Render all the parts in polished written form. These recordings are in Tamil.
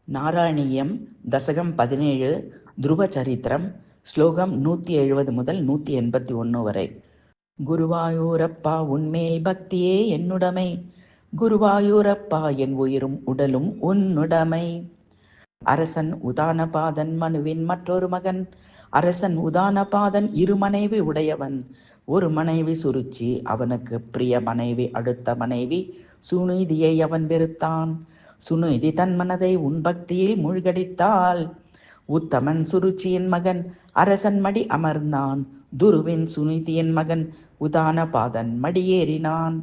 நாராயணியம் தசகம் 17 துருவ சரித்திரம் ஸ்லோகம் 170 முதல் 181 வரை. குருவாயூரப்பா உன்மேல் பக்தியே என்னுடைமை, குருவாயூரப்பா என் உயிரும் உடலும் உன்னுடைமை. அரசன் உதானபாதன் மனுவின் மற்றொரு மகன், அரசன் உதானபாதன் இரு மனைவி உடையவன். ஒரு மனைவி சுருச்சி, அவனுக்கு பிரிய மனைவி அடுத்த மனைவி சுனிதியை அவன் வெறுத்தான். சுனிதி தன் மனதை உன் பக்தியில் மூழ்கடித்தாள். உத்தமன் சுருச்சியின் மகன் அரசன் மடி அமர்ந்தான். துருவின் சுனிதியின் மகன் உதானபாதன் மடியேறினான்.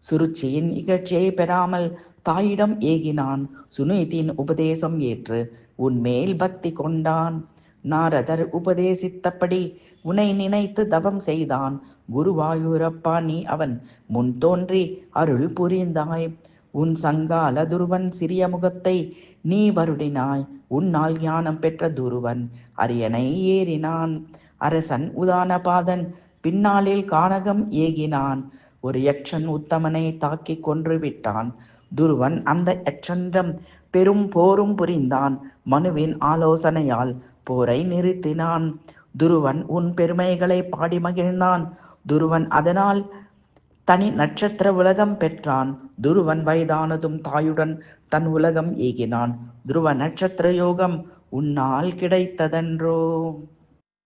சுருச்சியின் இகழ்ச்சியை பெறாமல் தாயிடம் ஏகினான். சுனிதியின் உபதேசம் ஏற்று உன்மேல் பக்தி கொண்டான். நாரதர் உபதேசித்தபடி உன்னை நினைத்து தவம் செய்தான். குருவாயூரப்பா நீ அவன் முன் தோன்றி அருள் புரிந்தாய். உன் சங்கால துருவன் சிறிய முகத்தை நீ வருடினாய். உன்னால் ஞானம் பெற்ற துருவன் அரியணை ஏறினான். அரசன் உதானபாதன் பின்னாளில் கானகம் ஏகினான். ஒரு யக்ஷன் உத்தமனை தாக்கி கொன்று விட்டான். துருவன் அந்த யக்ஷனிடம் பெரும் போரும் புரிந்தான். மனுவின் ஆலோசனையால் போரை நிறுத்தினான். துருவன் உன் பெருமைகளை பாடி மகிழ்ந்தான். துருவன் அதனால் தனி நட்சத்திர உலகம் பெற்றான். துருவன் வயதானதும் தாயுடன் தன் உலகம் ஏகினான். துருவ நட்சத்திர யோகம் உன்னால் கிடைத்ததென்றோ.